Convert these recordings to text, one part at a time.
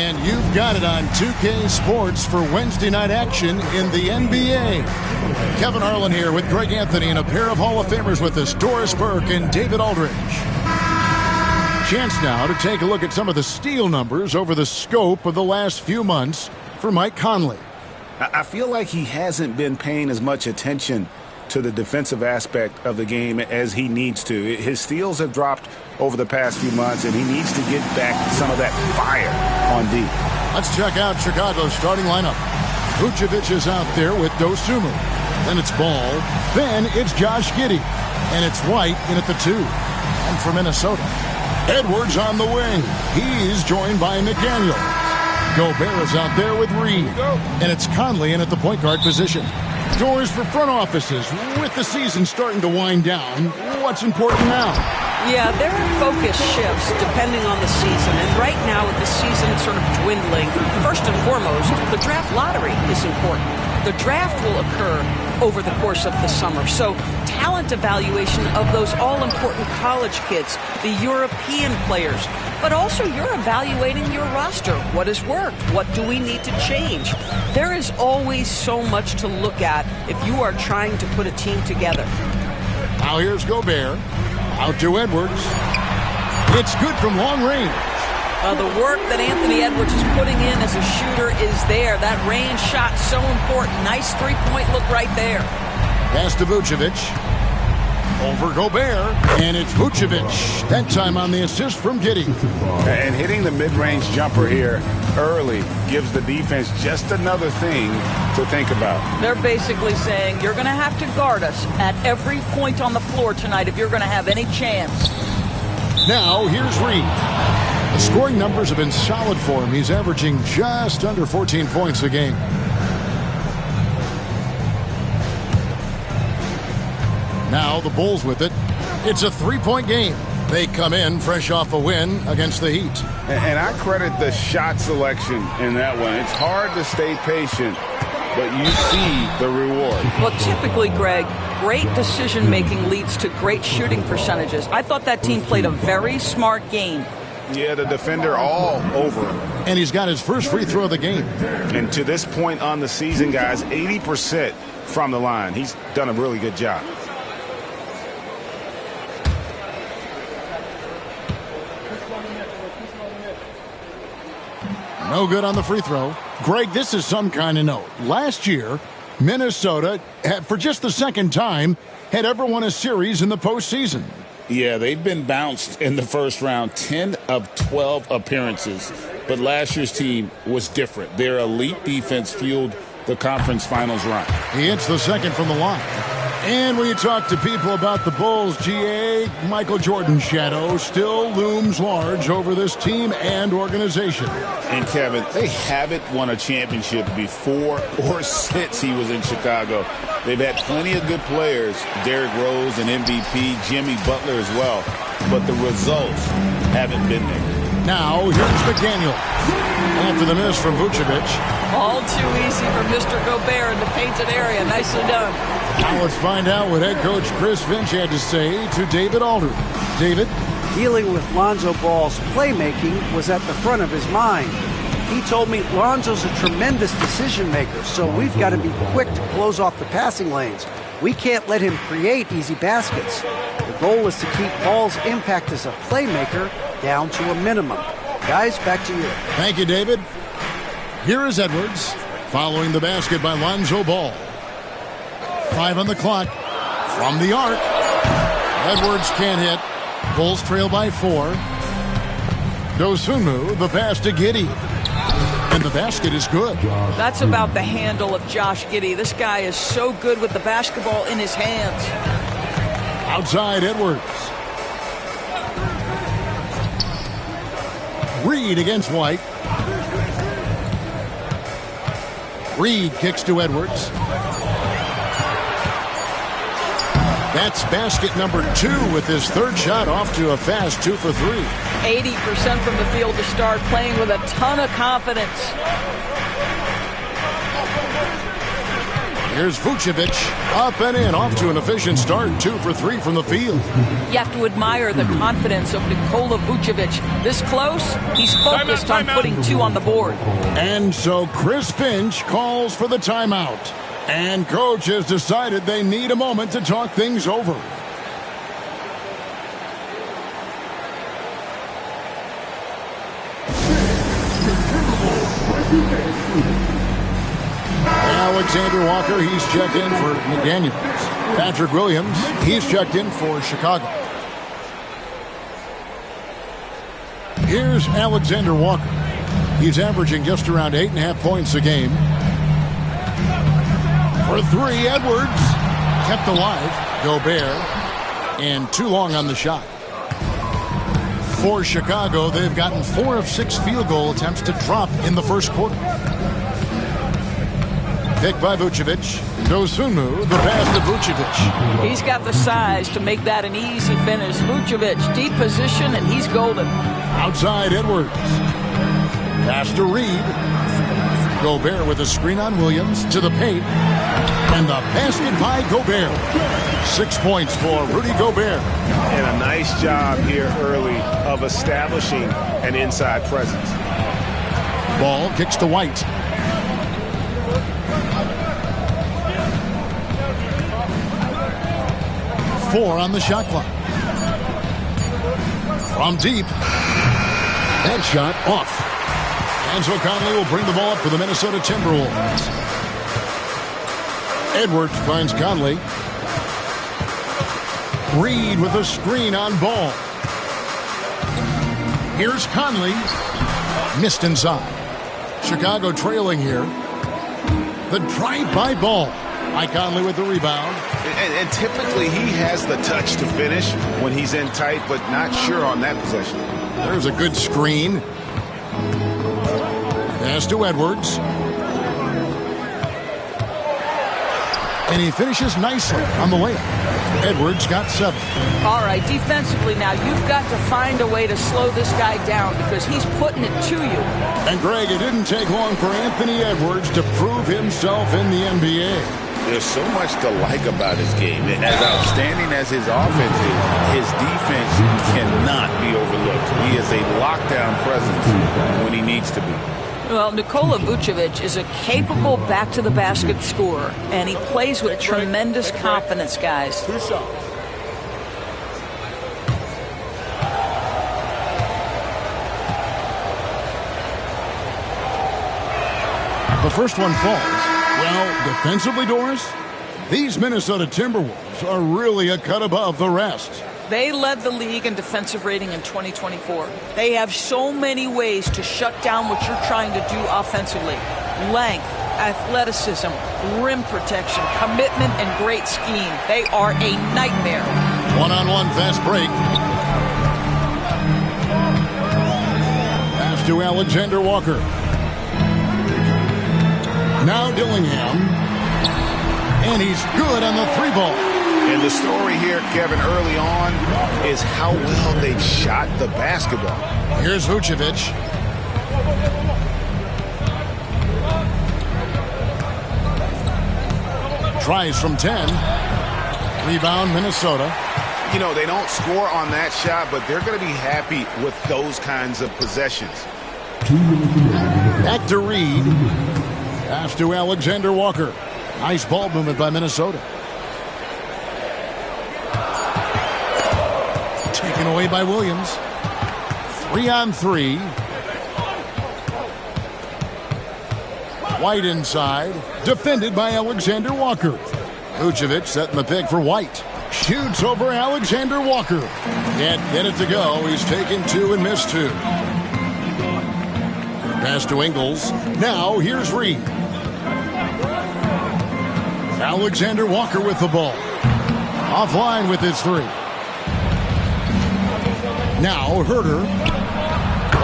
And you've got it on 2K Sports for Wednesday night action in the NBA. Kevin Harlan here with Greg Anthony and a pair of Hall of Famers with us, Doris Burke and David Aldridge. Chance now to take a look at some of the steal numbers over the scope of the last few months for Mike Conley. I feel like he hasn't been paying as much attention to the defensive aspect of the game as he needs to. His steals have dropped over the past few months, and he needs to get back some of that fire on D. Let's check out Chicago's starting lineup. Vucevic is out there with Dosunmu. Then it's Ball. Then it's Josh Giddey. And it's White in at the 2. And for Minnesota, Edwards on the wing. He's joined by McDaniel. Gobert is out there with Reed. And it's Conley in at the point guard position. Doors for front offices. With the season starting to wind down, what's important now? Yeah, there are focus shifts depending on the season. And right now with the season sort of dwindling, first and foremost, the draft lottery is important. The draft will occur over the course of the summer. So talent evaluation of those all-important college kids, the European players, but also you're evaluating your roster. What has worked? What do we need to change? There is always so much to look at if you are trying to put a team together. Now here's Gobert. Out to Edwards. It's good from long range. The work that Anthony Edwards is putting in as a shooter is there. That range shot so important. Nice three-point look right there. Pass to Vucevic. Over Gobert. And it's Vucevic. That time on the assist from Giddey. And hitting the mid-range jumper here early gives the defense just another thing to think about. They're basically saying you're going to have to guard us at every point on the floor tonight if you're going to have any chance. Now here's Reed. The scoring numbers have been solid for him. He's averaging just under 14 points a game. Now the Bulls with it. It's a three-point game. They come in fresh off a win against the Heat. And I credit the shot selection in that one. It's hard to stay patient, but you see the reward. Well, typically, Greg, great decision-making leads to great shooting percentages. I thought that team played a very smart game. Yeah, the defender all over him. And he's got his first free throw of the game. And to this point on the season, guys, 80% from the line. He's done a really good job. No good on the free throw. Greg, this is some kind of note. Last year, Minnesota, for just the second time, had ever won a series in the postseason. Yeah, they've been bounced in the first round, 10 of 12 appearances. But last year's team was different. Their elite defense fueled the conference finals run. He hits the second from the line. And when you talk to people about the Bulls, GA, Michael Jordan's shadow still looms large over this team and organization. And, Kevin, they haven't won a championship before or since he was in Chicago. They've had plenty of good players, Derrick Rose and MVP, Jimmy Butler as well, but the results haven't been there. Now, here's McDaniel. After the miss from Vucevic. All too easy for Mr. Gobert in the painted area. Nicely done. Now let's find out what head coach Chris Finch had to say to David Aldridge. David? Dealing with Lonzo Ball's playmaking was at the front of his mind. He told me Lonzo's a tremendous decision maker, so we've got to be quick to close off the passing lanes. We can't let him create easy baskets. The goal is to keep Ball's impact as a playmaker down to a minimum. Guys, back to you. Thank you, David. Here is Edwards, following the basket by Lonzo Ball. 5 on the clock. From the arc. Edwards can't hit. Bulls trail by 4. Dosunmu, the pass to Giddey. And the basket is good. That's about the handle of Josh Giddey. This guy is so good with the basketball in his hands. Outside Edwards. Reed against White. Reed kicks to Edwards. That's basket number 2 with his third shot off to a fast 2 for 3. 80% from the field to start, playing with a ton of confidence. Here's Vucevic, up and in, off to an efficient start, 2 for 3 from the field. You have to admire the confidence of Nikola Vucevic. This close, he's focused on putting 2 on the board. And so Chris Finch calls for the timeout. And coach has decided they need a moment to talk things over. Alexander Walker, he's checked in for McDaniels. Patrick Williams, he's checked in for Chicago. Here's Alexander Walker. He's averaging just around 8.5 points a game. For 3, Edwards. Kept alive, Gobert. And too long on the shot. For Chicago, they've gotten 4 of 6 field goal attempts to drop in the first quarter. Picked by Vucevic. Dosunmu, the pass to Vucevic. He's got the size to make that an easy finish. Vucevic, deep position, and he's golden. Outside Edwards. Pass to Reed. Gobert with a screen on Williams to the paint. And the basket by Gobert. 6 points for Rudy Gobert. And a nice job here early of establishing an inside presence. Ball kicks to White. Four on the shot clock. From deep. That shot off. And so Conley will bring the ball up for the Minnesota Timberwolves. Edwards finds Conley. Reed with a screen on Ball. Here's Conley. Missed inside. Chicago trailing here. The drive by Ball. Mike Conley with the rebound. And typically he has the touch to finish when he's in tight, but not sure on that possession. There's a good screen. Pass to Edwards. And he finishes nicely on the layup. Edwards got 7. All right, defensively now, you've got to find a way to slow this guy down because he's putting it to you. And Greg, it didn't take long for Anthony Edwards to prove himself in the NBA. There's so much to like about his game. As outstanding as his offense is, his defense cannot be overlooked. He is a lockdown presence when he needs to be. Well, Nikola Vucevic is a capable back-to-the-basket scorer, and he plays with tremendous confidence, guys. The first one falls. Well, defensively, Doris, these Minnesota Timberwolves are really a cut above the rest. They led the league in defensive rating in 2024. They have so many ways to shut down what you're trying to do offensively. Length, athleticism, rim protection, commitment, and great scheme. They are a nightmare. One-on-one fast break. Pass to Alexander Walker. Now Dillingham. And he's good on the 3-ball. And the story here, Kevin, early on is how well they've shot the basketball. Here's Vucevic. Tries from 10. Rebound, Minnesota. You know, they don't score on that shot, but they're going to be happy with those kinds of possessions. Back to Reed. Pass to Alexander Walker. Nice ball movement by Minnesota. Taken away by Williams. 3-on-3. White inside. Defended by Alexander Walker. Vucevic setting the pick for White. Shoots over Alexander Walker. Can't get it to go. He's taken 2 and missed 2. Pass to Ingles. Now here's Reed. Alexander Walker with the ball. Offline with his 3. Now Herter.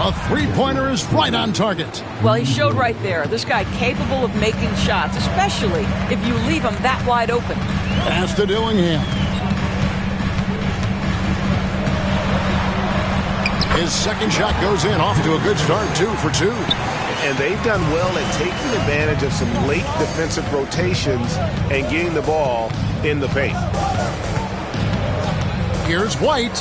A 3-pointer is right on target. Well, he showed right there. This guy capable of making shots, especially if you leave him that wide open. Pass to Dillingham. His second shot goes in, off to a good start, 2 for 2. And they've done well at taking advantage of some late defensive rotations and getting the ball in the paint. Here's White.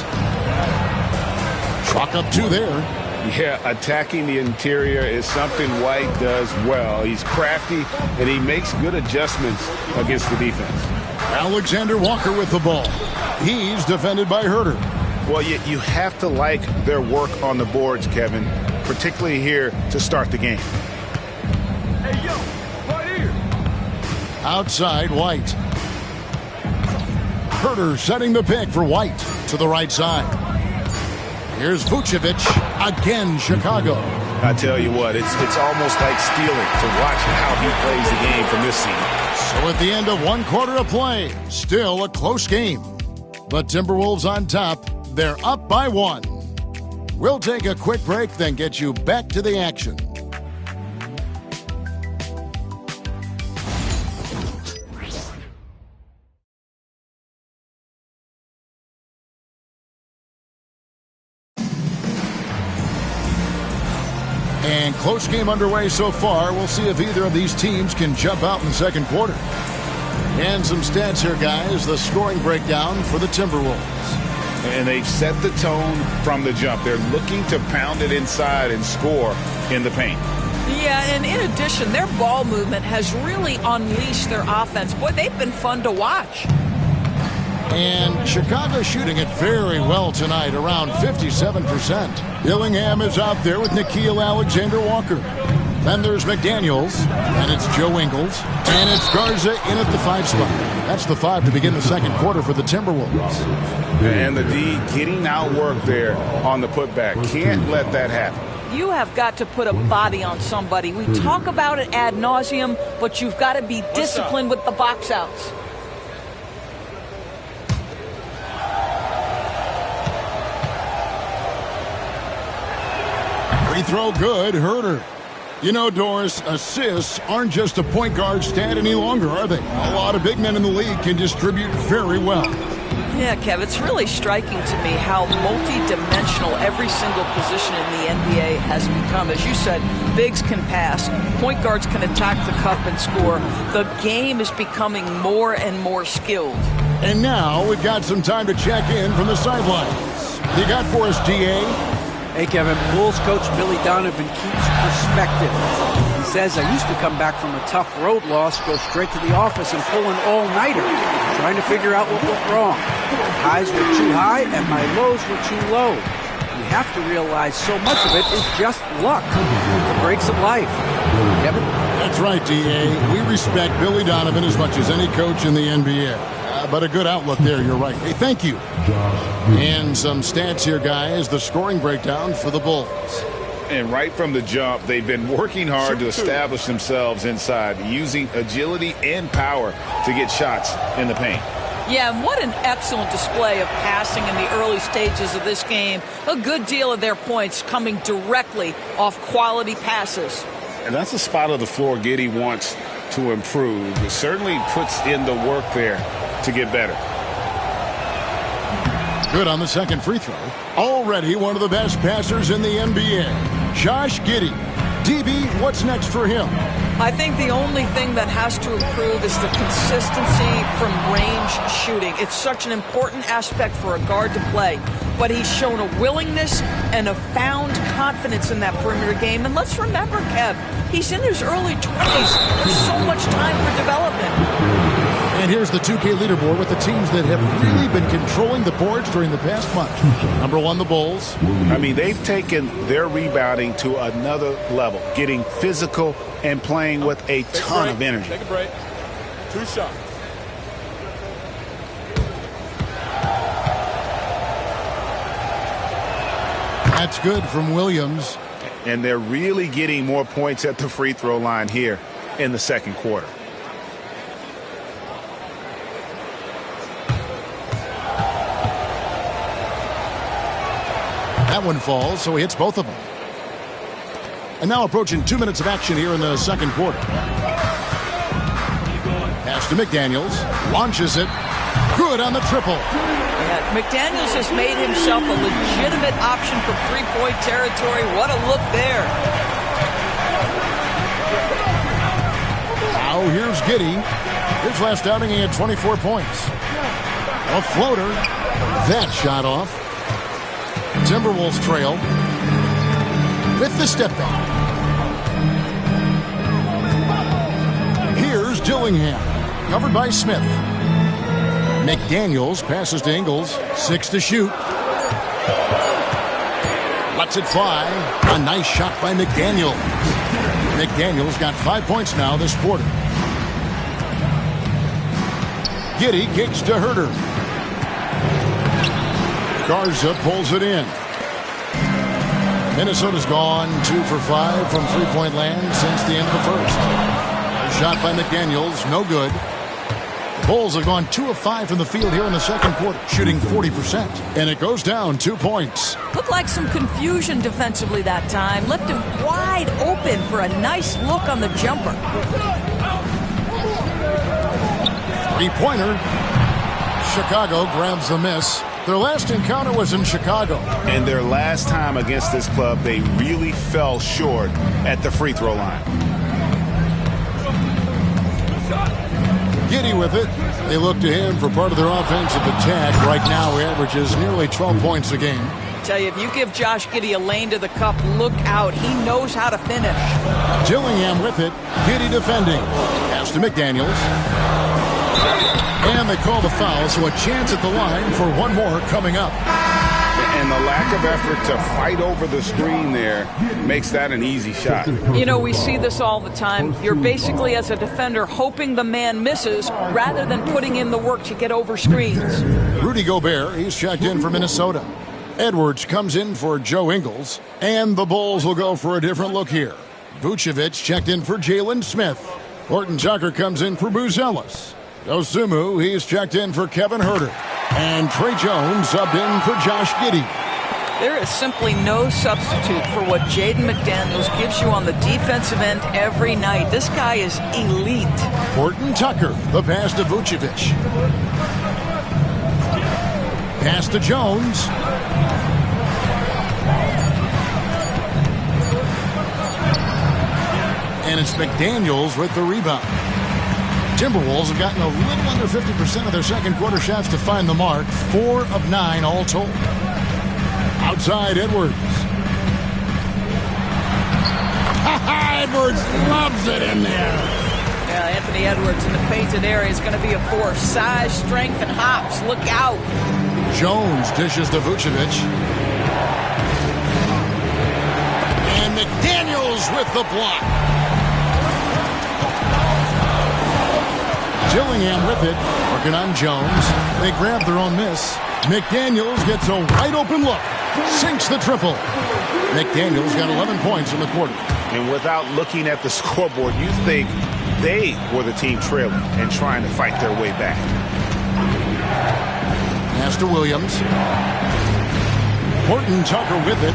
Chalk up 2 there. Yeah, attacking the interior is something White does well. He's crafty, and he makes good adjustments against the defense. Alexander Walker with the ball. He's defended by Herter. Well, you have to like their work on the boards, Kevin, particularly here to start the game. Hey, yo, right here. Outside, White. Herter setting the pick for White to the right side. Here's Vucevic. Again, Chicago. I tell you what, it's almost like stealing to watch how he plays the game from this scene. So at the end of 1 quarter of play, still a close game. But Timberwolves on top. They're up by 1. We'll take a quick break, then get you back to the action. And close game underway so far. We'll see if either of these teams can jump out in the second quarter. And some stats here, guys. The scoring breakdown for the Timberwolves. And they've set the tone from the jump. They're looking to pound it inside and score in the paint. Yeah, and in addition, their ball movement has really unleashed their offense. Boy, they've been fun to watch. And Chicago shooting it very well tonight, around 57%. Dillingham is out there with Nickeil Alexander-Walker. Then there's McDaniels, and it's Joe Ingles, and it's Garza in at the 5 spot. That's the 5 to begin the second quarter for the Timberwolves. And the D getting outworked there on the putback. Can't let that happen. You have got to put a body on somebody. We talk about it ad nauseum, but you've got to be disciplined with the box outs. Free throw good, Herter. You know, Doris, assists aren't just a point guard stat any longer, are they? A lot of big men in the league can distribute very well. Yeah, Kev, it's really striking to me how multi-dimensional every single position in the NBA has become. As you said, bigs can pass, point guards can attack the cup and score. The game is becoming more and more skilled. And now we've got some time to check in from the sidelines. You got for us, DA? Hey, Kevin, Bulls coach Billy Donovan keeps perspective. He says, I used to come back from a tough road loss, go straight to the office and pull an all-nighter, trying to figure out what went wrong. My highs were too high and my lows were too low. You have to realize so much of it is just luck, the breaks of life. Kevin? That's right, DA. We respect Billy Donovan as much as any coach in the NBA. But a good outlook there, you're right. Hey, thank you. And some stats here, guys. The scoring breakdown for the Bulls. And right from the jump, they've been working hard to establish themselves inside, using agility and power to get shots in the paint. Yeah, and what an excellent display of passing in the early stages of this game. A good deal of their points coming directly off quality passes. And that's a spot of the floor Giddey wants to improve. It certainly puts in the work there to get better. Good on the second free throw. Already one of the best passers in the NBA. Josh Giddey. DB, what's next for him? I think the only thing that has to improve is the consistency from range shooting. It's such an important aspect for a guard to play. But he's shown a willingness and a found confidence in that perimeter game. And let's remember, Kev, he's in his early 20s. There's so much time for development. And here's the 2K leaderboard with the teams that have really been controlling the boards during the past month. Number 1, the Bulls. I mean, they've taken their rebounding to another level, getting physical and playing with a ton of energy. Take a break. 2 shots. That's good from Williams. And they're really getting more points at the free throw line here in the second quarter. That one falls, so he hits both of them. And now approaching 2 minutes of action here in the second quarter. Pass to McDaniels. Launches it. Good on the triple. Yeah, McDaniels has made himself a legitimate option for three-point territory. What a look there. Now here's Giddey. His last outing, he had 24 points. A floater. That shot off. Timberwolves trail with the step back. Here's Dillingham. Covered by Smith. McDaniels passes to Ingles. 6 to shoot. Lets it fly. A nice shot by McDaniels. McDaniels got 5 points now this quarter. Giddey kicks to Herter. Garza pulls it in. Minnesota's gone 2 for 5 from three-point land since the end of the first. A shot by McDaniels, no good. The Bulls have gone 2 of 5 from the field here in the second quarter, shooting 40%. And it goes down 2 points. Looked like some confusion defensively that time. Left him wide open for a nice look on the jumper. Three-pointer. Chicago grabs the miss. Their last encounter was in Chicago. And their last time against this club, they really fell short at the free throw line. Giddey with it. They look to him for part of their offensive attack. Right now, he averages nearly 12 points a game. Tell you, if you give Josh Giddey a lane to the cup, look out. He knows how to finish. Dillingham with it. Giddey defending. Pass to McDaniels. And they call the foul, so a chance at the line for one more coming up. And the lack of effort to fight over the screen there makes that an easy shot. You know, we see this all the time. You're basically, as a defender, hoping the man misses rather than putting in the work to get over screens. Rudy Gobert, he's checked in for Minnesota. Edwards comes in for Joe Ingles. And the Bulls will go for a different look here. Vucevic checked in for Jalen Smith. Horton Tucker comes in for Buzelis. Dosumu, he's checked in for Kevin Herter. And Trey Jones subbed in for Josh Giddey. There is simply no substitute for what Jaden McDaniels gives you on the defensive end every night. This guy is elite. Horton Tucker, the pass to Vucevic. Pass to Jones. And it's McDaniels with the rebound. Timberwolves have gotten a little under 50% of their second quarter shots to find the mark. 4 of 9 all told. Outside Edwards. Edwards loves it in there. Yeah, Anthony Edwards in the painted area is going to be a force. Size, strength, and hops. Look out. Jones dishes to Vucevic. And McDaniels with the block. Dillingham with it, working on Jones. They grab their own miss. McDaniels gets a wide open look. Sinks the triple. McDaniels got 11 points in the quarter. And without looking at the scoreboard, you think they were the team trailing and trying to fight their way back. Pass to Williams. Horton Tucker with it.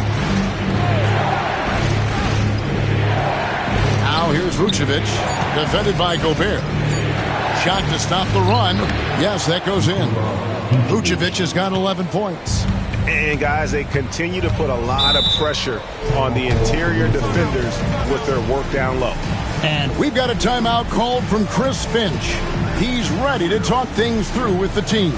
Now here's Vucevic, defended by Gobert. Shot to stop the run. Yes, that goes in. Vucevic has got 11 points. And, guys, they continue to put a lot of pressure on the interior defenders with their work down low. And we've got a timeout called from Chris Finch. He's ready to talk things through with the team.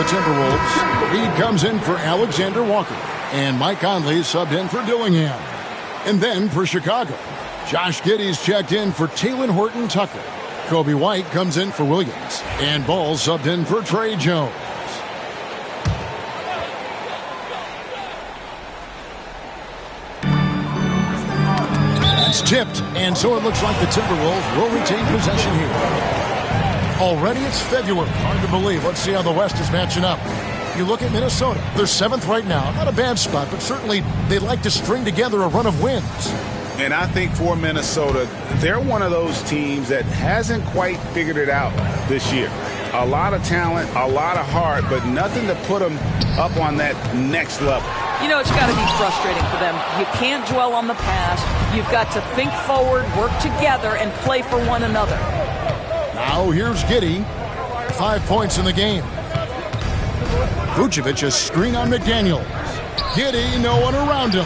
Timberwolves, Reed comes in for Alexander Walker, and Mike Conley subbed in for Dillingham. And then for Chicago, Josh Giddey's checked in for Talen Horton-Tucker. Kobe White comes in for Williams, and Ball subbed in for Trey Jones. It's tipped, and so it looks like the Timberwolves will retain possession here. Already it's February. Hard to believe. Let's see how the West is matching up. You look at Minnesota. They're 7th right now. Not a bad spot, but certainly they'd like to string together a run of wins. And I think for Minnesota, they're one of those teams that hasn't quite figured it out this year. A lot of talent, a lot of heart, but nothing to put them up on that next level. You know, it's got to be frustrating for them. You can't dwell on the past. You've got to think forward, work together, and play for one another. Now here's Giddey. 5 points in the game. Vucevic a screen on McDaniels. Giddey, no one around him.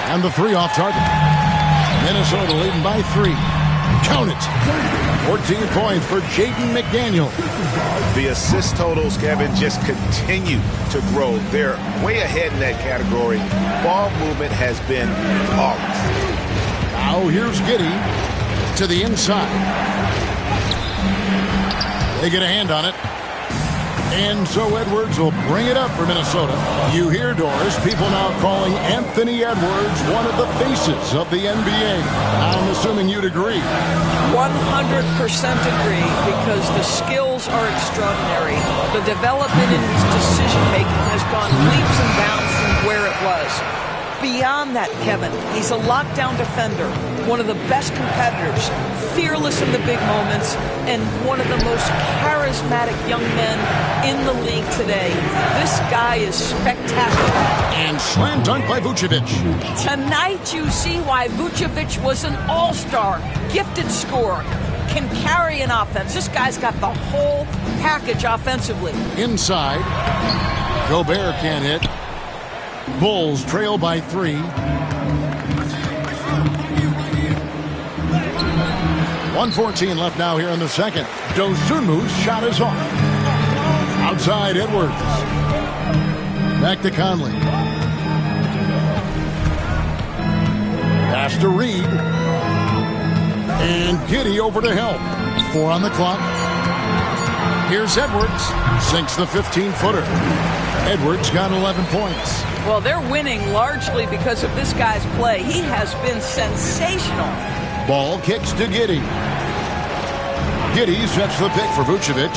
And the 3 off target. Minnesota leading by 3. Count it. 14 points for Jaden McDaniels. The assist totals, Kevin, just continue to grow. They're way ahead in that category. Ball movement has been flawless. Now here's Giddey to the inside. They get a hand on it. And so Edwards will bring it up for Minnesota. You hear, Doris, people now calling Anthony Edwards one of the faces of the NBA. I'm assuming you'd agree. 100% agree, because the skills are extraordinary. The development in his decision-making has gone leaps and bounds from where it was. Beyond that, Kevin, he's a lockdown defender, one of the best competitors, fearless in the big moments, and one of the most charismatic young men in the league today. This guy is spectacular. And slam dunk by Vucevic. Tonight you see why Vucevic was an all-star, gifted scorer, can carry an offense. This guy's got the whole package offensively. Inside, Gobert can't hit. Bulls trail by 3. 1:14 left now here in the second. Dosunmu's shot is off. Outside Edwards. Back to Conley. Pass to Reed. And Giddey over to help. 4 on the clock. Here's Edwards. Sinks the 15-footer. Edwards got 11 points. Well, they're winning largely because of this guy's play. He has been sensational. Ball kicks to Giddey. Giddey sets the pick for Vucevic.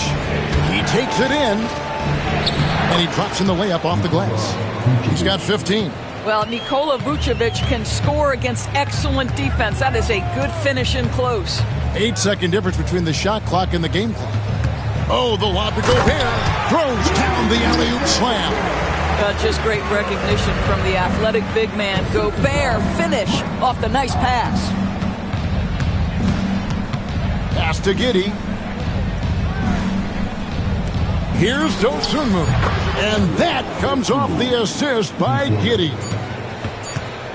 He takes it in. And he drops in the layup off the glass. He's got 15. Well, Nikola Vucevic can score against excellent defense. That is a good finish in close. 8-second difference between the shot clock and the game clock. Oh, the lob to Gobert. Throws down the alley-oop slam. Just great recognition from the athletic big man. Gobert finish off the nice pass. Pass to Giddey. Here's Dosunmu. And that comes off the assist by Giddey.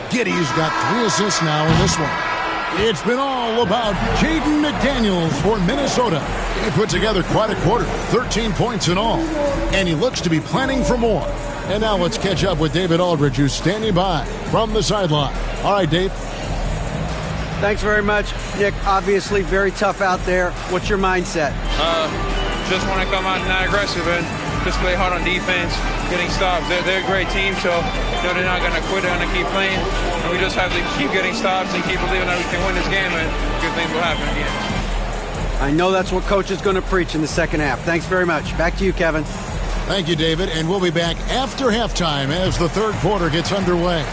Giddey's got 3 assists now in this one. It's been all about Jaden McDaniels for Minnesota. He put together quite a quarter, 13 points in all. And he looks to be planning for more. And now let's catch up with David Aldridge, who's standing by from the sideline. All right, Dave. Thanks very much, Nick. Obviously very tough out there. What's your mindset? Just want to come out and not aggressive and just play hard on defense, getting stops. They're a great team, so they're not going to quit. They're going to keep playing. And we just have to keep getting stops and keep believing that we can win this game, and good things will happen again. I know that's what Coach is going to preach in the second half. Thanks very much. Back to you, Kevin. Thank you, David. And we'll be back after halftime as the third quarter gets underway.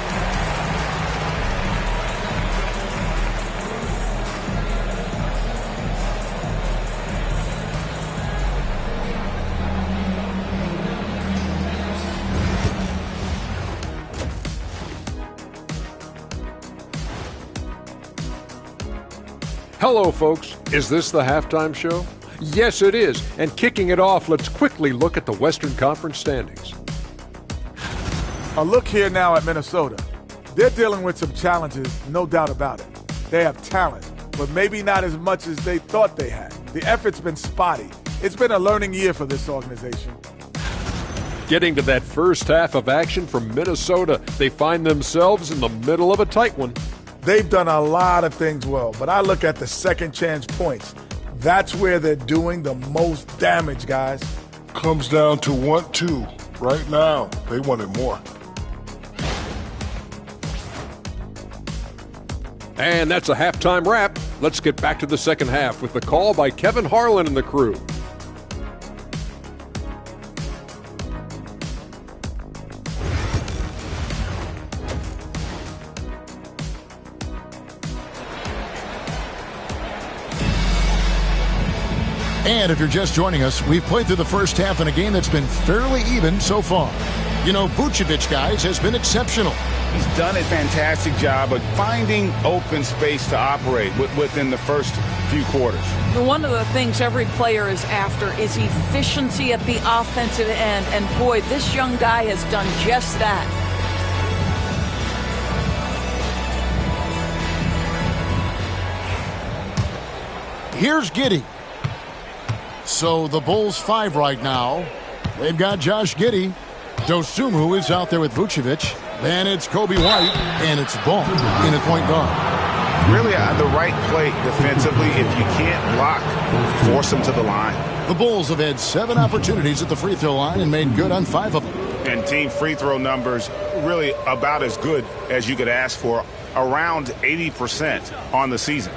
Hello, folks. Is this the halftime show? Yes, it is. And kicking it off, let's quickly look at the Western Conference standings. A look here now at Minnesota. They're dealing with some challenges, no doubt about it. They have talent, but maybe not as much as they thought they had. The effort's been spotty. It's been a learning year for this organization. Getting to that first half of action from Minnesota, they find themselves in the middle of a tight one. They've done a lot of things well, but I look at the second chance points. That's where they're doing the most damage, guys. Comes down to 1-2. Right now, they wanted more. And that's a halftime wrap. Let's get back to the second half with the call by Kevin Harlan and the crew. And if you're just joining us, we've played through the first half in a game that's been fairly even so far. You know, Vucevic, guys, has been exceptional. He's done a fantastic job of finding open space to operate within the first few quarters. One of the things every player is after is efficiency at the offensive end. And boy, this young guy has done just that. Here's Giddey. So the Bulls 5 right now. They've got Josh Giddey. Dosunmu is out there with Vucevic. Then it's Kobe White, and it's Ball in at point guard. Really the right play defensively. If you can't block, force them to the line. The Bulls have had 7 opportunities at the free throw line and made good on 5 of them. And team free throw numbers really about as good as you could ask for, around 80% on the season.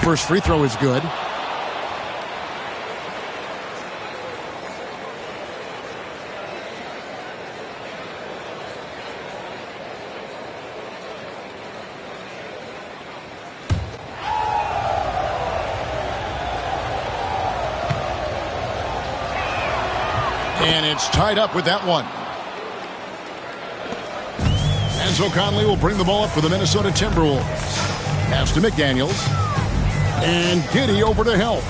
First free throw is good. And it's tied up with that one. Enzo Conley will bring the ball up for the Minnesota Timberwolves. Pass to McDaniels. And Giddey over to help.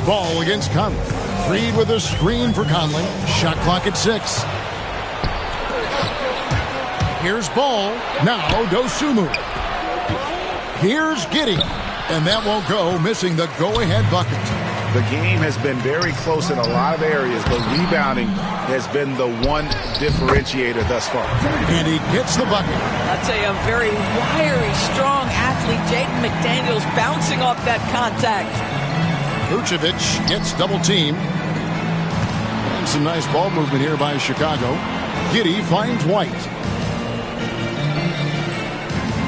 Ball against Conley. Reed with a screen for Conley. Shot clock at 6. Here's Ball. Now Dosunmu. Here's Giddey. And that won't go, missing the go-ahead bucket. The game has been very close in a lot of areas, but rebounding has been the one differentiator thus far. And he gets the bucket. That's a very wiry, strong athlete. Jaden McDaniels bouncing off that contact. Vucevic gets double-teamed. And some nice ball movement here by Chicago. Giddey finds White.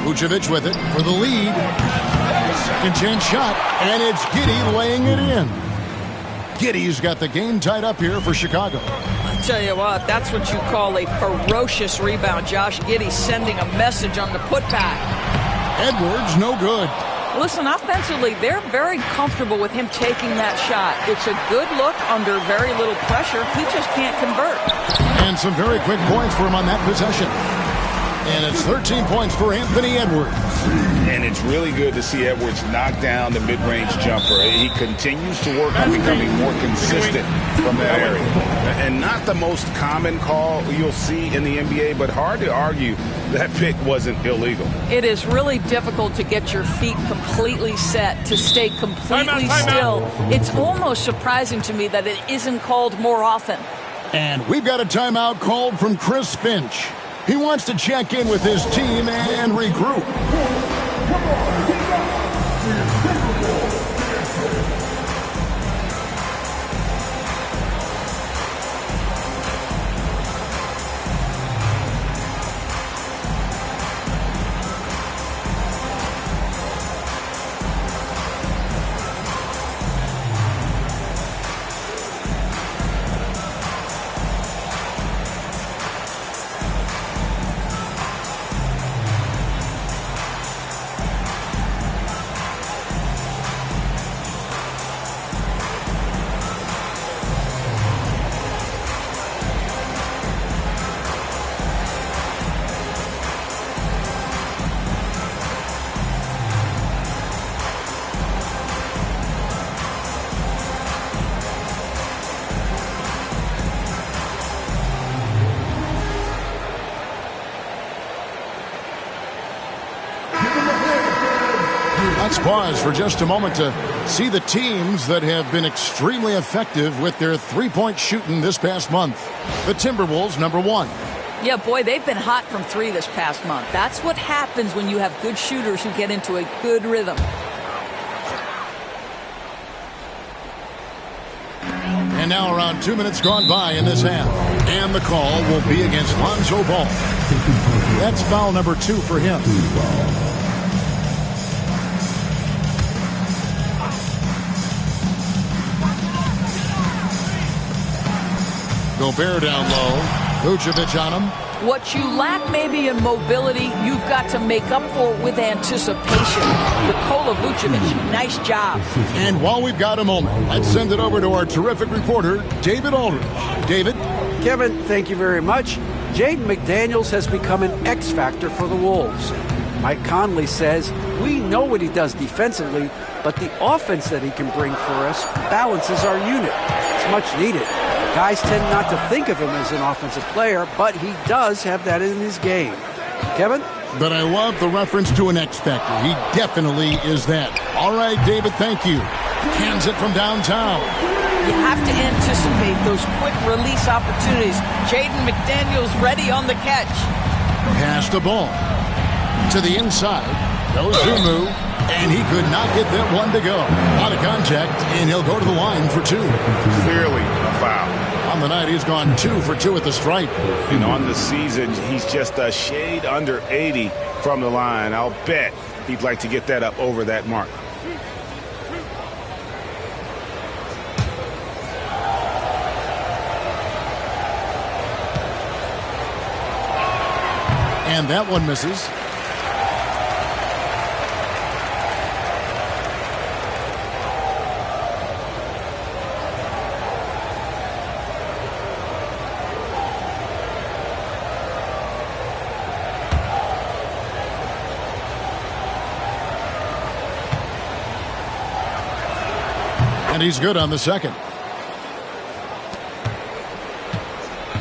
Vucevic with it for the lead. Second chance shot, and it's Giddey laying it in. Giddey's got the game tied up here for Chicago. I tell you what, that's what you call a ferocious rebound. Josh Giddey sending a message on the putback. Edwards, no good. Listen, offensively, they're very comfortable with him taking that shot. It's a good look under very little pressure. He just can't convert. And some very quick points for him on that possession. And it's 13 points for Anthony Edwards. And it's really good to see Edwards knock down the mid-range jumper. He continues to work on becoming more consistent from that area. And not the most common call you'll see in the NBA, but hard to argue that pick wasn't illegal. It is really difficult to get your feet completely set, to stay completely still. It's almost surprising to me that it isn't called more often. And we've got a timeout called from Chris Finch. He wants to check in with his team and regroup. Let's pause for just a moment to see the teams that have been extremely effective with their three-point shooting this past month. The Timberwolves, number 1. Yeah, boy, they've been hot from 3 this past month. That's what happens when you have good shooters who get into a good rhythm. And now around 2 minutes gone by in this half. And the call will be against Lonzo Ball. That's foul number 2 for him. Gobert down low. Vucevic on him. What you lack maybe in mobility, you've got to make up for with anticipation. Nikola Vucevic, nice job. And while we've got a moment, let's send it over to our terrific reporter, David Aldridge. David? Kevin, thank you very much. Jaden McDaniels has become an X factor for the Wolves. Mike Conley says, we know what he does defensively, but the offense that he can bring for us balances our unit. It's much needed. Guys tend not to think of him as an offensive player, but he does have that in his game. Kevin? But I love the reference to an X factor. He definitely is that. All right, David, thank you. Cans it from downtown. You have to anticipate those quick release opportunities. Jaden McDaniels ready on the catch. Pass the ball to the inside. Goes Zumu, and he could not get that one to go. Out of contact, and he'll go to the line for 2. Clearly a foul. On the night, he's gone 2 for 2 at the stripe. And on the season, he's just a shade under 80 from the line. I'll bet he'd like to get that up over that mark. And that one misses. And he's good on the second.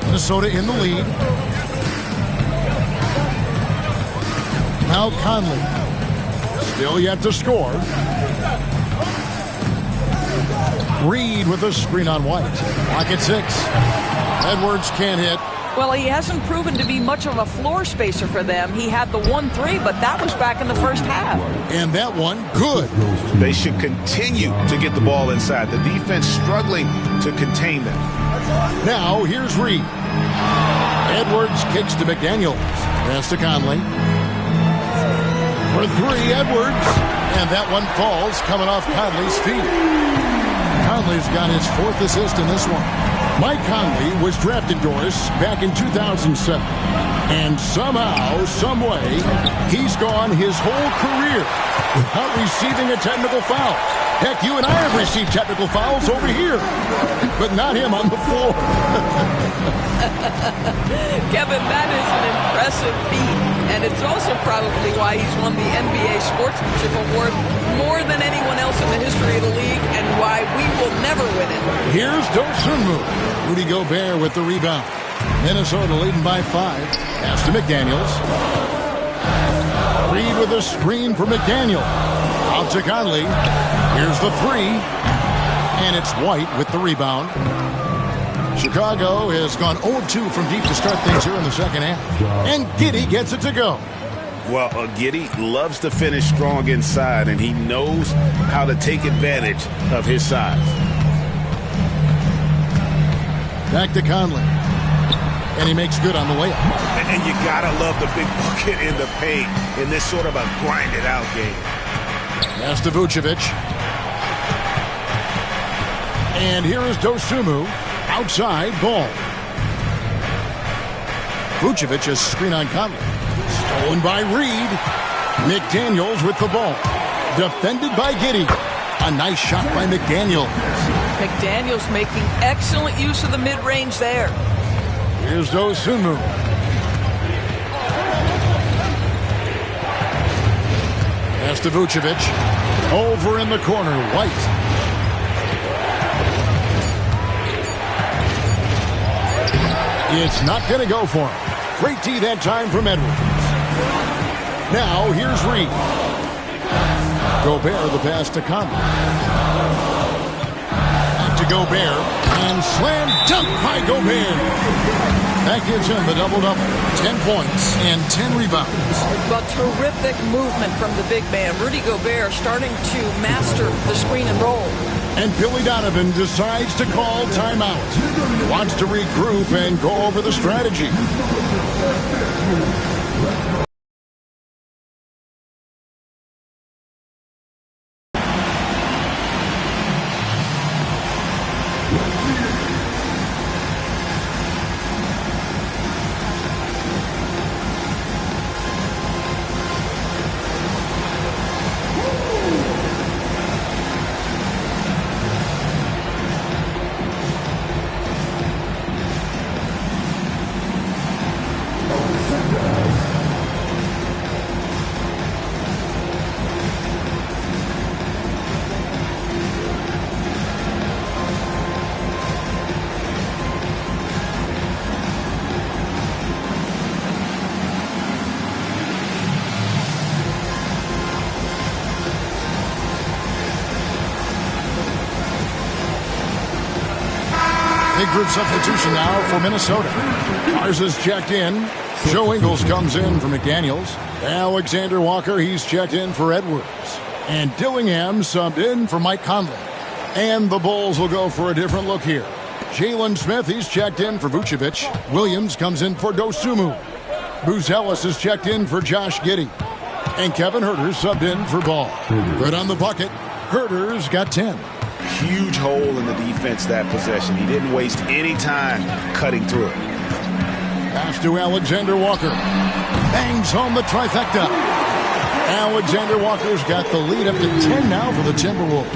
Minnesota in the lead. Now Conley. Still yet to score. Reed with a screen on White. Lock at 6. Edwards can't hit. Well, he hasn't proven to be much of a floor spacer for them. He had the 1-3, but that was back in the first half. And that one, good. They should continue to get the ball inside. The defense struggling to contain them. Now, here's Reed. Edwards kicks to McDaniels. Pass to Conley. For 3, Edwards. And that one falls, coming off Conley's feet. Conley's got his 4th assist in this one. Mike Conley was drafted, Doris, back in 2007. And somehow, someway, he's gone his whole career without receiving a technical foul. Heck, you and I have received technical fouls over here, but not him on the floor. Kevin, that is an impressive feat. And it's also probably why he's won the NBA Sportsmanship Award more than anyone else in the history of the league, and why we will never win it. Here's Dosunmu. Rudy Gobert with the rebound. Minnesota leading by 5. Pass to McDaniels. Reed with a screen for McDaniel. Out to Conley. Here's the 3. And it's White with the rebound. Chicago has gone 0-2 from deep to start things here in the second half. And Giddey gets it to go. Well, Giddey loves to finish strong inside, and he knows how to take advantage of his size. Back to Conley. And he makes good on the layup. And you got to love the big bucket in the paint in this sort of a grinded-out game. Pass to Vucevic. And here is Dosunmu. Outside, ball. Vucevic is screen on Conley. Stolen by Reed. McDaniels with the ball. Defended by Giddey. A nice shot by McDaniels. McDaniels making excellent use of the mid-range there. Here's Dosunmu. Pass to Vucevic. Over in the corner, White. It's not going to go for him. Great D that time from Edwards. Now, here's Reed. Gobert, the pass to Conley. Back to Gobert. And slam dunk by Gobert. That gives him the double-double. 10 points and 10 rebounds. But terrific movement from the big man. Rudy Gobert starting to master the screen and roll. And Billy Donovan decides to call timeout. He wants to regroup and go over the strategy. Big group substitution now for Minnesota. Garza's checked in. Joe Ingles comes in for McDaniels. Alexander Walker, he's checked in for Edwards. And Dillingham subbed in for Mike Conley. And the Bulls will go for a different look here. Jalen Smith, he's checked in for Vucevic. Williams comes in for Dosunmu. Buzelis is checked in for Josh Giddey. And Kevin Huerter's subbed in for Ball. Good on the bucket. Huerter's got 10. Huge hole in the defense that possession. He didn't waste any time cutting through it. Pass to Alexander Walker. Bangs home the trifecta. Alexander Walker's got the lead up to 10 now for the Timberwolves.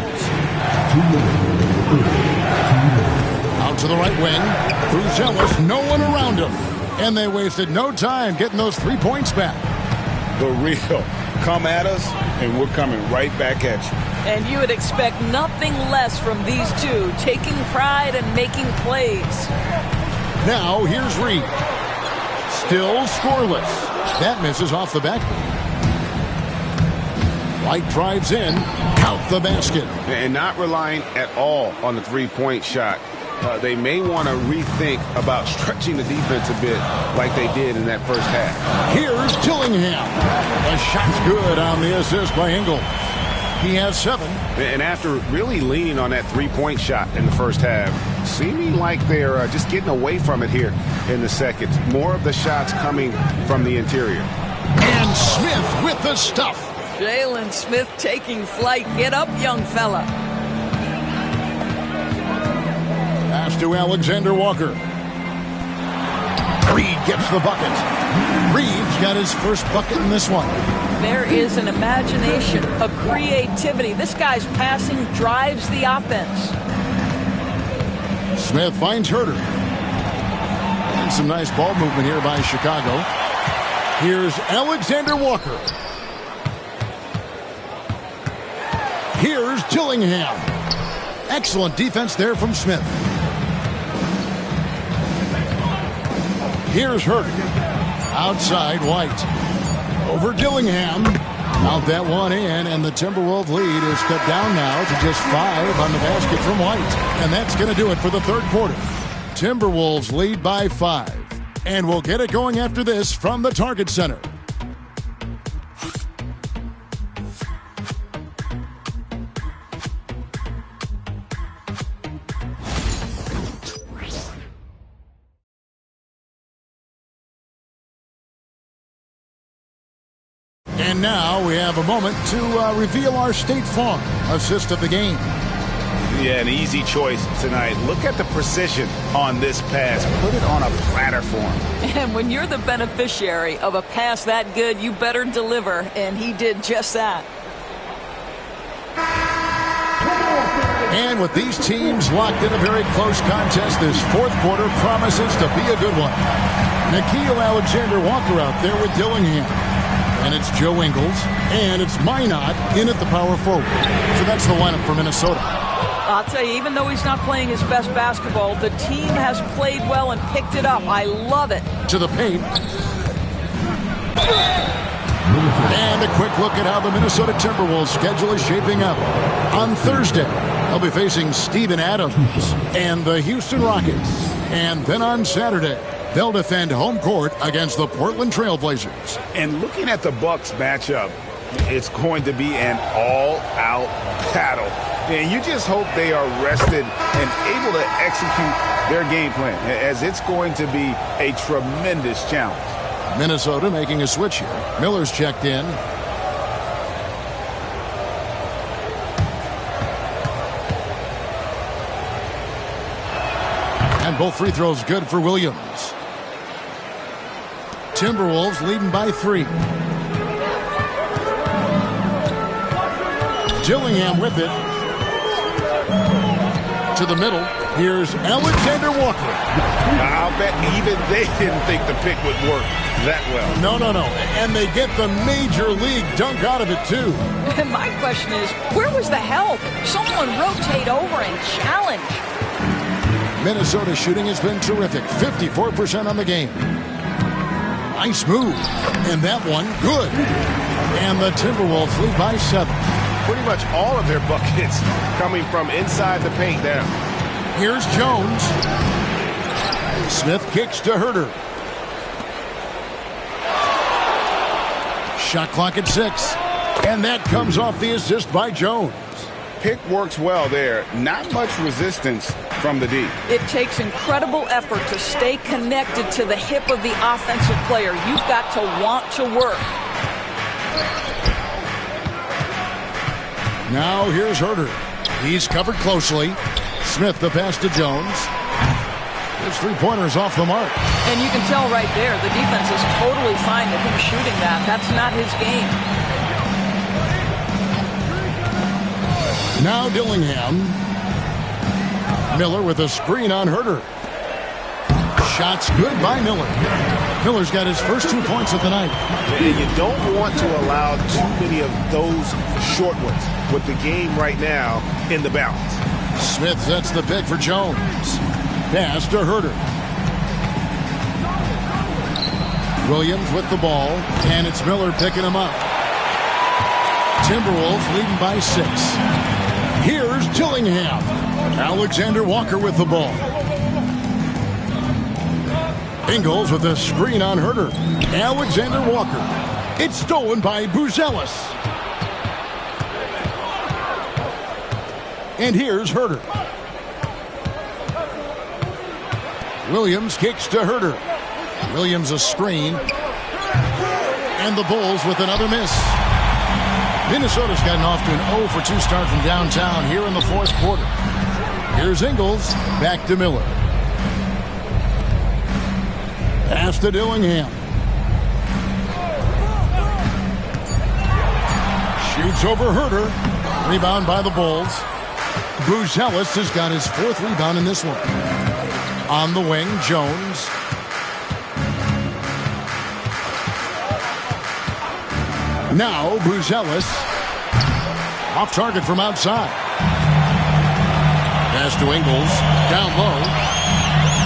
Out to the right wing. Buzelis, no one around him. And they wasted no time getting those 3 points back. The real. Come at us, and we're coming right back at you. And you would expect nothing less from these two, taking pride and making plays. Now, here's Reed. Still scoreless. That misses off the back. White drives in. Count the basket. And not relying at all on the three-point shot. They may want to rethink about stretching the defense a bit like they did in that first half. Here's Dillingham. The shot's good on the assist by Ingles. He has 7. And after really leaning on that three-point shot in the first half, seeming like they're just getting away from it here in the second. More of the shots coming from the interior. And Smith with the stuff. Jalen Smith taking flight. Get up, young fella. Pass to Alexander Walker. Reed gets the bucket. Reed's got his first bucket in this one. There is an imagination, a creativity. This guy's passing drives the offense. Smith finds Huerter. And some nice ball movement here by Chicago. Here's Alexander Walker. Here's Dillingham. Excellent defense there from Smith. Here's Huerter. Outside White. Over Dillingham. Count that one in, and the Timberwolves lead is cut down now to just 5 on the basket from White. And that's going to do it for the third quarter. Timberwolves lead by 5. And we'll get it going after this from the Target Center. And now we have a moment to reveal our State Farm assist of the game. Yeah, an easy choice tonight. Look at the precision on this pass. Put it on a platter for him. And when you're the beneficiary of a pass that good, you better deliver. And he did just that. And with these teams locked in a very close contest, this fourth quarter promises to be a good one. Nickeil Alexander-Walker out there with Dillingham. And it's Joe Ingles, and it's Minot in at the power forward. So that's the lineup for Minnesota. I'll tell you, even though he's not playing his best basketball, the team has played well and picked it up. I love it. To the paint. And a quick look at how the Minnesota Timberwolves schedule is shaping up. On Thursday, they'll be facing Steven Adams and the Houston Rockets. And then on Saturday, they'll defend home court against the Portland Trail Blazers. And looking at the Bucks matchup, it's going to be an all-out battle. And you just hope they are rested and able to execute their game plan, as it's going to be a tremendous challenge. Minnesota making a switch here. Miller's checked in. And both free throws good for Williams. Timberwolves leading by 3. Dillingham with it. To the middle. Here's Alexander Walker. I'll bet even they didn't think the pick would work that well. No. And they get the major league dunk out of it, too. My question is, where was the help? Someone rotate over and challenge. Minnesota shooting has been terrific. 54% on the game. Nice move. And that one, good. And the Timberwolves lead by 7. Pretty much all of their buckets coming from inside the paint now. Here's Jones. Smith kicks to Herter. Shot clock at 6. And that comes off the assist by Jones. Pick works well there. Not much resistance from the D. It takes incredible effort to stay connected to the hip of the offensive player. You've got to want to work. Now here's Herter. He's covered closely. Smith the pass to Jones. His three-pointers off the mark. And you can tell right there, the defense is totally fine with him shooting that. That's not his game. Now Dillingham. Miller with a screen on Herter. Shots good by Miller. Miller's got his first 2 points of the night. And you don't want to allow too many of those short ones with the game right now in the balance. Smith sets the pick for Jones. Pass to Herter. Williams with the ball, and it's Miller picking him up. Timberwolves leading by 6. Here's Dillingham. Alexander Walker with the ball. Ingles with a screen on Herter. Alexander Walker. It's stolen by Buzelis. And here's Herter. Williams kicks to Herter. Williams a screen. And the Bulls with another miss. Minnesota's gotten off to an 0 for 2 start from downtown here in the fourth quarter. Here's Ingles. Back to Miller. Pass to Dillingham. Shoots over Herter. Rebound by the Bulls. Buzelis has got his 4th rebound in this one. On the wing, Jones. Now Buzelis. Off target from outside. Pass to Ingles. Down low.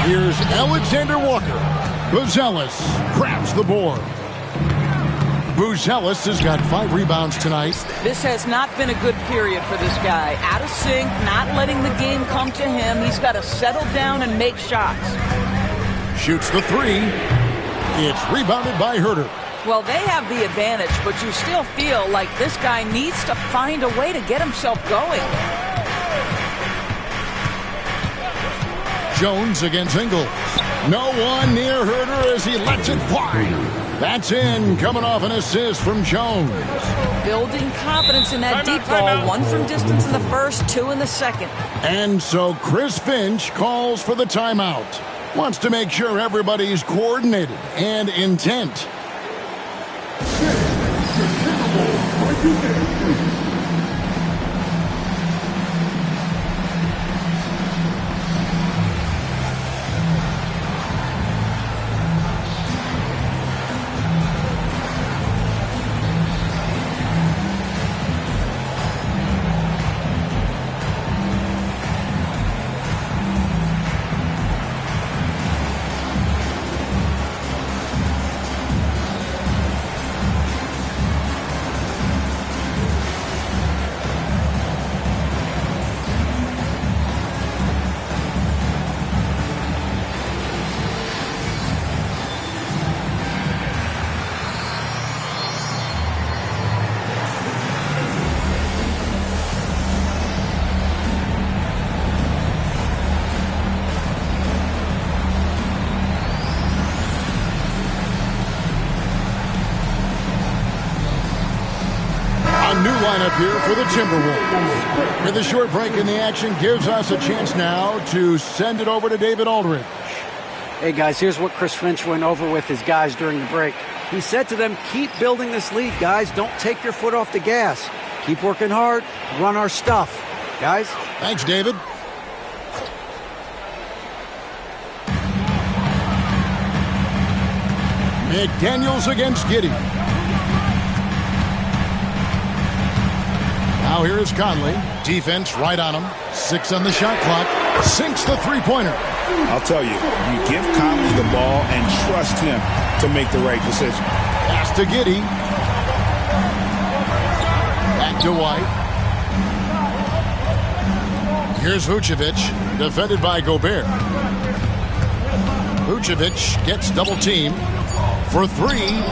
Here's Alexander Walker. Buzelis grabs the board. Buzelis has got 5 rebounds tonight. This has not been a good period for this guy. Out of sync, not letting the game come to him. He's got to settle down and make shots. Shoots the 3. It's rebounded by Herter. Well, they have the advantage, but you still feel like this guy needs to find a way to get himself going. Jones against Ingles. No one near Herter as he lets it fly. That's in, coming off an assist from Jones. Building confidence in that deep ball. 1 from distance in the first, 2 in the second. And so Chris Finch calls for the timeout. Wants to make sure everybody's coordinated and intent. A new lineup here for the Timberwolves. With a short break in the action gives us a chance now to send it over to David Aldridge. Hey, guys, here's what Chris Finch went over with his guys during the break. He said to them, keep building this lead, guys. Don't take your foot off the gas. Keep working hard. Run our stuff. Guys? Thanks, David. McDaniels against Giddey. Now here is Conley. Defense right on him. 6 on the shot clock. Sinks the three-pointer. I'll tell you, you give Conley the ball and trust him to make the right decision. Pass to Giddey. Back to White. Here's Vucevic, defended by Gobert. Vucevic gets double team for 3.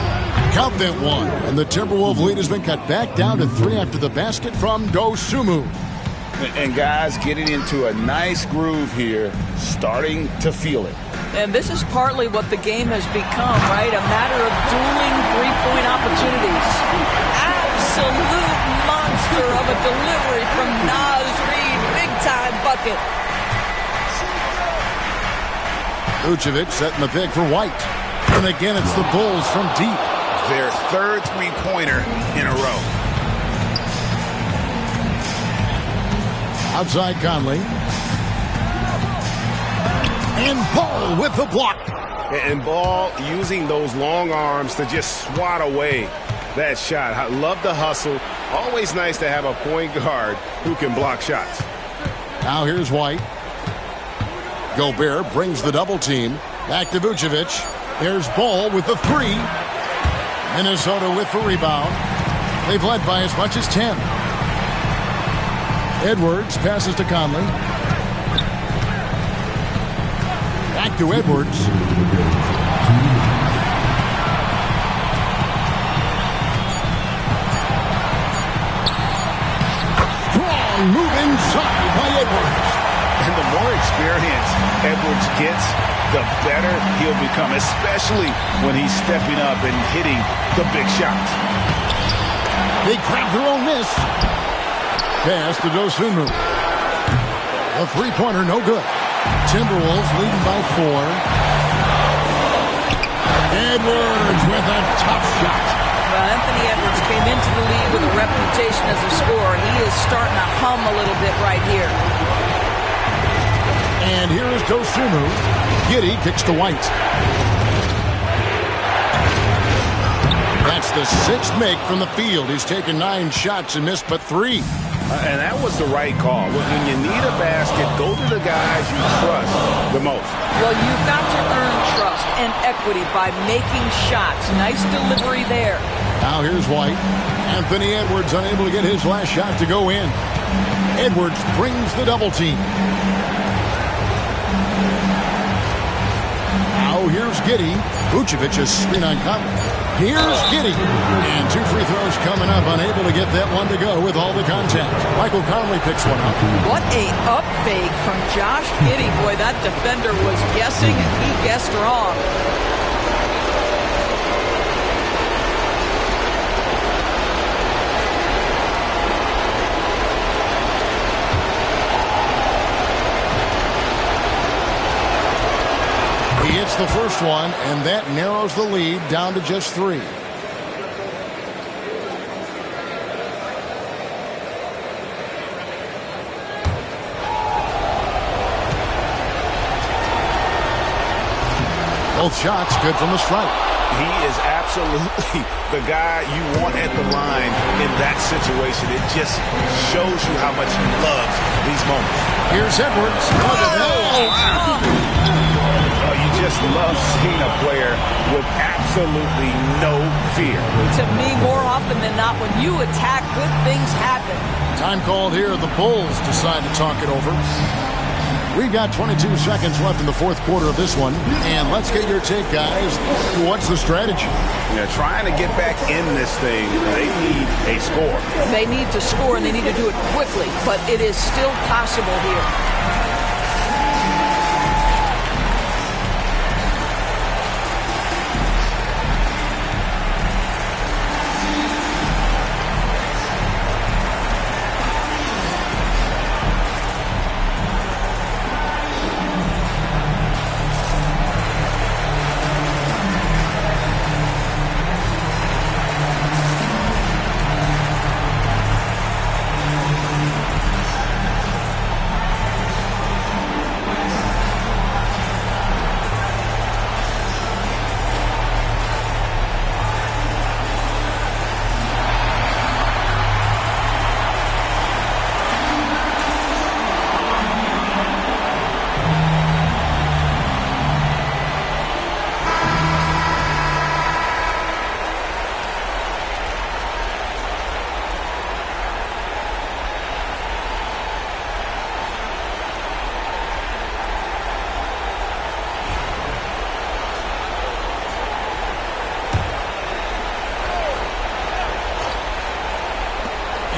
Count that one. And the Timberwolves lead has been cut back down to 3 after the basket from Dosunmu. And guys getting into a nice groove here, starting to feel it. And this is partly what the game has become, right? A matter of dueling three-point opportunities. Absolute monster of a delivery from Naz Reid. Big-time bucket. Vucevic setting the pick for White. And again, it's the Bulls from deep. Their third three-pointer in a row. Outside Conley. And Ball with the block. And Ball using those long arms to just swat away that shot. I love the hustle. Always nice to have a point guard who can block shots. Now here's White. Gobert brings the double team. Back to Vucevic. There's Ball with the 3. Minnesota with the rebound. They've led by as much as 10. Edwards passes to Conley. Back to Edwards. Strong move inside by Edwards. And the more experience Edwards gets, the better he'll become, especially when he's stepping up and hitting the big shots. They grab their own miss. Pass to Dosunmu. A three-pointer, no good. Timberwolves leading by 4. Edwards with a tough shot. Well, Anthony Edwards came into the league with a reputation as a scorer. He is starting to hum a little bit right here. And here is Dosunmu. Giddey kicks to White. That's the 6th make from the field. He's taken 9 shots and missed but 3. And that was the right call. When you need a basket, go to the guys you trust the most. Well, you've got to earn trust and equity by making shots. Nice delivery there. Now here's White. Anthony Edwards unable to get his last shot to go in. Edwards brings the double team. Now here's Giddey. Vucevic's screen on Conley. Here's Giddey. And 2 free throws coming up. Unable to get that one to go with all the contact. Michael Conley picks one up. What a up fake from Josh Giddey. Boy, that defender was guessing and he guessed wrong. He hits the first one, and that narrows the lead down to just 3. Both shots good from the stripe. He is absolutely the guy you want at the line in that situation. It just shows you how much he loves these moments. Here's Edwards. You just love seeing a player with absolutely no fear. To me, more often than not, when you attack, good things happen. Time called here. The Bulls decide to talk it over. We've got 22 seconds left in the 4th quarter of this one. And let's get your take, guys. What's the strategy? Trying to get back in this thing, they need a score. They need to score, and they need to do it quickly. But it is still possible here.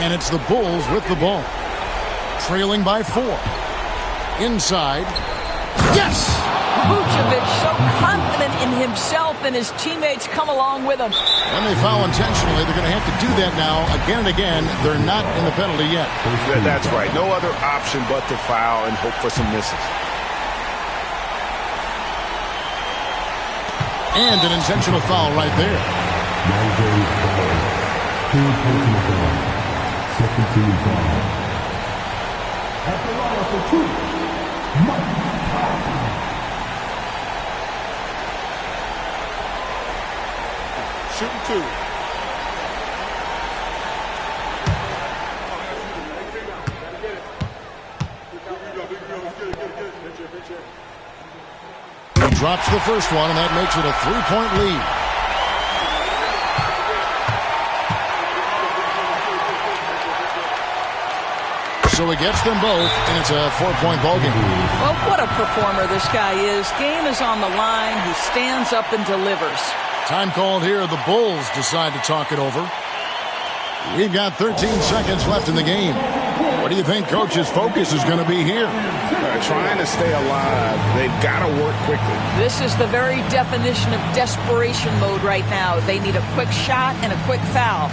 And it's the Bulls with the ball. Trailing by 4. Inside. Yes! Vucevic so confident in himself, and his teammates come along with him. When they foul intentionally, they're going to have to do that now again and again. They're not in the penalty yet. That's right. No other option but to foul and hope for some misses. And an intentional foul right there. Second team foul. At the line for 2, Mike. Shooting 2. He drops the first one, and that makes it a 3-point lead. So he gets them both, and it's a 4-point ball game. Well, what a performer this guy is. Game is on the line. He stands up and delivers. Time called here. The Bulls decide to talk it over. We've got 13 seconds left in the game. What do you think Coach's focus is going to be here? Trying to stay alive. They've got to work quickly. This is the very definition of desperation mode right now. They need a quick shot and a quick foul.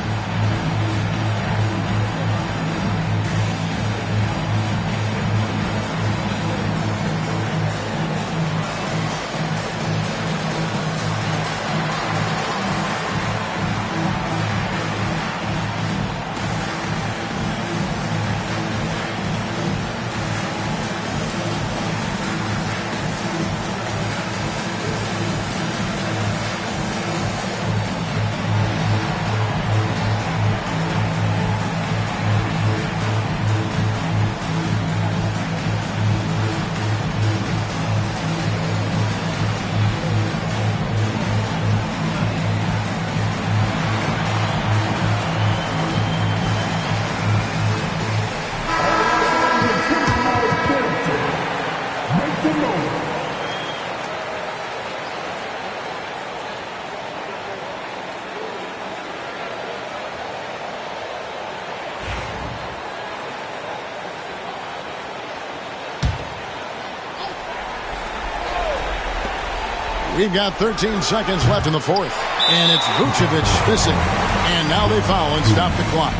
We've got 13 seconds left in the fourth. And it's Vucevic missing. And now they foul and stop the clock.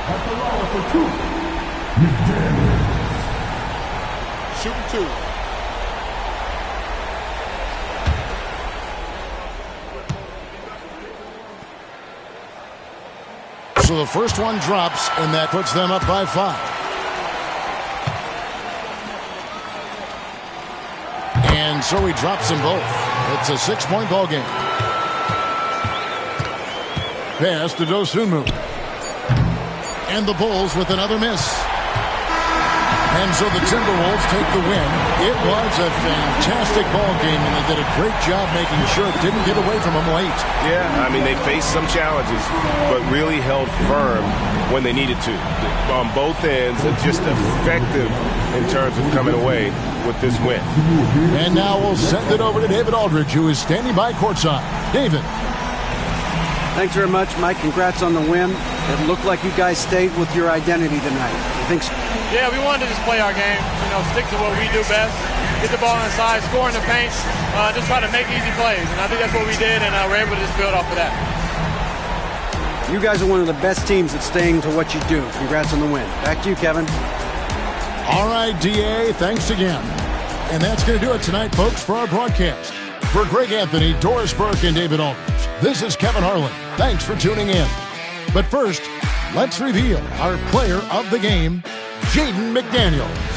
At the line for 2, McDaniels. Shooting 2. So the first one drops, and that puts them up by 5. And so he drops them both. It's a 6-point ball game. Pass to Dosunmu. And the Bulls with another miss. And so the Timberwolves take the win. It was a fantastic ball game, and they did a great job making sure it didn't get away from them late. Yeah, I mean, they faced some challenges, but really held firm when they needed to. On both ends, just effective in terms of coming away with this win. And now we'll send it over to David Aldridge, who is standing by courtside. David. Thanks very much, Mike. Congrats on the win. It looked like you guys stayed with your identity tonight. You think so? Yeah, we wanted to just play our game, stick to what we do best, get the ball inside, score in the paint, just try to make easy plays. And I think that's what we did, and we're able to just build off of that. You guys are one of the best teams at staying to what you do. Congrats on the win. Back to you, Kevin. All right, DA, thanks again. And that's going to do it tonight, folks, for our broadcast. For Greg Anthony, Doris Burke, and David Aldridge, this is Kevin Harlan. Thanks for tuning in. But first, let's reveal our player of the game, Jaden McDaniels.